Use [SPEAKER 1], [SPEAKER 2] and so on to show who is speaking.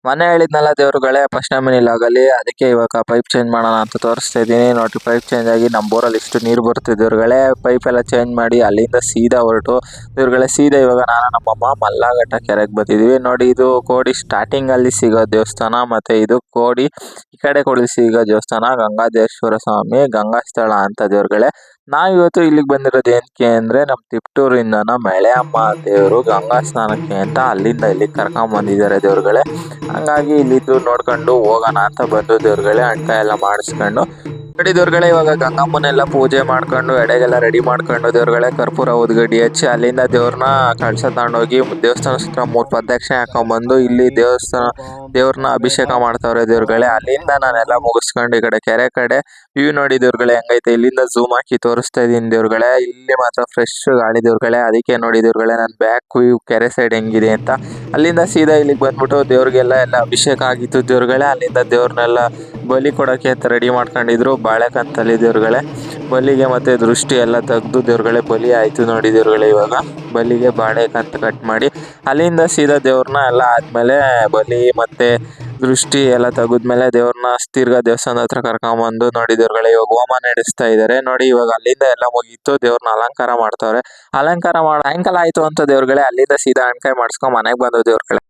[SPEAKER 1] ಮೊನ್ನೆ ಹೇಳಿದ್ನಲ್ಲ ದೇವ್ರುಗಳೇ first time ಆಗಲಿ ಅದಕ್ಕೆ ಇವಾಗ ಪೈಪ್ ಚೇಂಜ್ ಮಾಡೋಣ ಅಂತ ತೋರಿಸ್ತಾ ಇದ್ದೀನಿ ನೋಡ್ರಿ. ಪೈಪ್ ಚೇಂಜ್ ಆಗಿ ನಮ್ಮ ಬೋರಲ್ಲಿ ಇಷ್ಟು ನೀರು ಬರುತ್ತೆ ದೇವ್ರುಗಳೇ. ಪೈಪ್ ಎಲ್ಲ ಚೇಂಜ್ ಮಾಡಿ ಅಲ್ಲಿಂದ ಸೀದಾ ಹೊರಟು ದೇವ್ರುಗಳೇ ಸೀದಾ ಇವಾಗ ನಾನು ನಮ್ಮಮ್ಮ ಮಲ್ಲಘಟ್ಟ ಕೆರೆಗೆ ಬಂದಿದ್ವಿ ನೋಡಿ. ಇದು ಕೋಡಿ ಸ್ಟಾರ್ಟಿಂಗ್ ಅಲ್ಲಿ ಸಿಗೋ ದೇವಸ್ಥಾನ, ಮತ್ತೆ ಇದು ಕೋಡಿ ಈ ಕಡೆ ಕೋಡಿ ಸಿಗೋ ದೇವಸ್ಥಾನ ಗಂಗಾಧರೇಶ್ವರ ಸ್ವಾಮಿ ಗಂಗಾಸ್ಥಳ ಅಂತ ದೇವ್ರುಗಳೇ. ನಾವ್ ಇವತ್ತು ಇಲ್ಲಿಗೆ ಬಂದಿರೋದು ಏನಕ್ಕೆ ಅಂದ್ರೆ ನಮ್ಮ ತಿಪ್ಟೂರಿಂದನ ಮಳೆ ಅಮ್ಮ ದೇವರು ಗಂಗಾ ಸ್ನಾನಕ್ಕೆ ಅಂತ ಅಲ್ಲಿಂದ ಇಲ್ಲಿಗೆ ಕರ್ಕೊಂಡ್ ಬಂದಿದ್ದಾರೆ ದೇವ್ರುಗಳೇ. ಹಂಗಾಗಿ ಇಲ್ಲಿದ್ದು ನೋಡ್ಕೊಂಡು ಹೋಗೋಣ ಅಂತ ಬಂದು ದೇವ್ರುಗಳೇ ಅಣ್ಕಾಯಿ ಎಲ್ಲ ಮಾಡಿಸ್ಕೊಂಡು ನೋಡಿ ದೇವ್ರುಗಳೇ. ಇವಾಗ ಗಂಗಮ್ಮನೆಲ್ಲ ಪೂಜೆ ಮಾಡ್ಕೊಂಡು ಎಡೆಗೆಲ್ಲ ರೆಡಿ ಮಾಡ್ಕೊಂಡು ದೇವ್ರುಗಳೇ ಕರ್ಪೂರ ಉದ್ಗಡ್ಡಿ ಹಚ್ಚಿ ಅಲ್ಲಿಂದ ದೇವ್ರನ್ನ ಕಳಸ ತಗೊಂಡೋಗಿ ದೇವಸ್ಥಾನ ಸುತ್ತ 3 ಪ್ರದಕ್ಷಿಣೆ ಹಾಕೊಂಡ್ಬಂದು ಇಲ್ಲಿ ದೇವ್ರನ್ನ ಅಭಿಷೇಕ ಮಾಡ್ತಾವ್ರೆ ದೇವ್ರುಗಳೇ. ಅಲ್ಲಿಂದ ನಾನೆಲ್ಲ ಮುಗಿಸ್ಕೊಂಡು ಈ ಕಡೆ ಕೆರೆ ಕಡೆ ವ್ಯೂ ನೋಡಿ ದೇವ್ರುಗಳೇ ಹೆಂಗೈತೆ. ಇಲ್ಲಿಂದ ಝೂಮ್ ಹಾಕಿ ತೋರಿಸ್ತಾ ಇದೀನಿ ದೇವ್ರುಗಳೇ. ಇಲ್ಲಿ ಮಾತ್ರ ಫ್ರೆಶ್ ಗಾಳಿ ದೇವ್ರುಗಳೇ. ಅದಕ್ಕೆ ನೋಡಿ ದೇವ್ರುಗಳೇ ನನ್ನ ಬ್ಯಾಕ್ ವ್ಯೂ ಕೆರೆ ಸೈಡ್ ಹೆಂಗಿದೆ ಅಂತ. ಅಲ್ಲಿಂದ ಸೀದಾ ಇಲ್ಲಿಗೆ ಬಂದ್ಬಿಟ್ಟು ದೇವ್ರಿಗೆಲ್ಲ ಅಭಿಷೇಕ ಆಗಿತ್ತು ದೇವ್ರುಗಳೇ. ಅಲ್ಲಿಂದ ದೇವ್ರನ್ನೆಲ್ಲ ಬಲಿ ಕೊಡೋಕೆ ಅಂತ ರೆಡಿ ಮಾಡ್ಕೊಂಡಿದ್ರು ಬಾಳೆಕಂತಲ್ಲಿ ದೇವ್ರುಗಳೇ. ಬಲಿಗೆ ಮತ್ತೆ ದೃಷ್ಟಿ ಎಲ್ಲ ತೆಗ್ದು ದೇವ್ರುಗಳೇ ಬಲಿ ಆಯ್ತು ನೋಡಿ ದೇವ್ರುಗಳೇ. ಇವಾಗ ಬಲಿಗೆ ಬಾಳೆಕಂತ ಕಟ್ ಮಾಡಿ ಅಲ್ಲಿಂದ ಸೀದಾ ದೇವ್ರನ್ನ ಎಲ್ಲ ಆದ್ಮೇಲೆ ಬಲಿ ಮತ್ತೆ ದೃಷ್ಟಿ ಎಲ್ಲ ತೆಗೆದ್ಮೇಲೆ ದೇವ್ರನ್ನ ತಿರ್ಗಾ ದೇವಸ್ಥಾನದ ಹತ್ರ ಕರ್ಕೊಂಬಂದು ನೋಡಿ ದೇವ್ರುಗಳೇ ಇವಾಗ ಹೋಮ ನಡೆಸ್ತಾ ಇದ್ದಾರೆ ನೋಡಿ. ಇವಾಗ ಅಲ್ಲಿಂದ ಎಲ್ಲ ಮುಗೀತು, ದೇವ್ರನ್ನ ಅಲಂಕಾರ ಮಾಡ್ತಾವ್ರೆ. ಅಲಂಕಾರ ಸಾಯಂಕಾಲ ಆಯ್ತು ಅಂತ ದೇವ್ರುಗಳೇ. ಅಲ್ಲಿಂದ ಸೀದಾ ಅಣ್ಕಾಯಿ ಮಾಡಿಸ್ಕೊಂಡ್ ಮನೆಗೆ ಬಂದು ದೇವ್ರುಗಳೇ.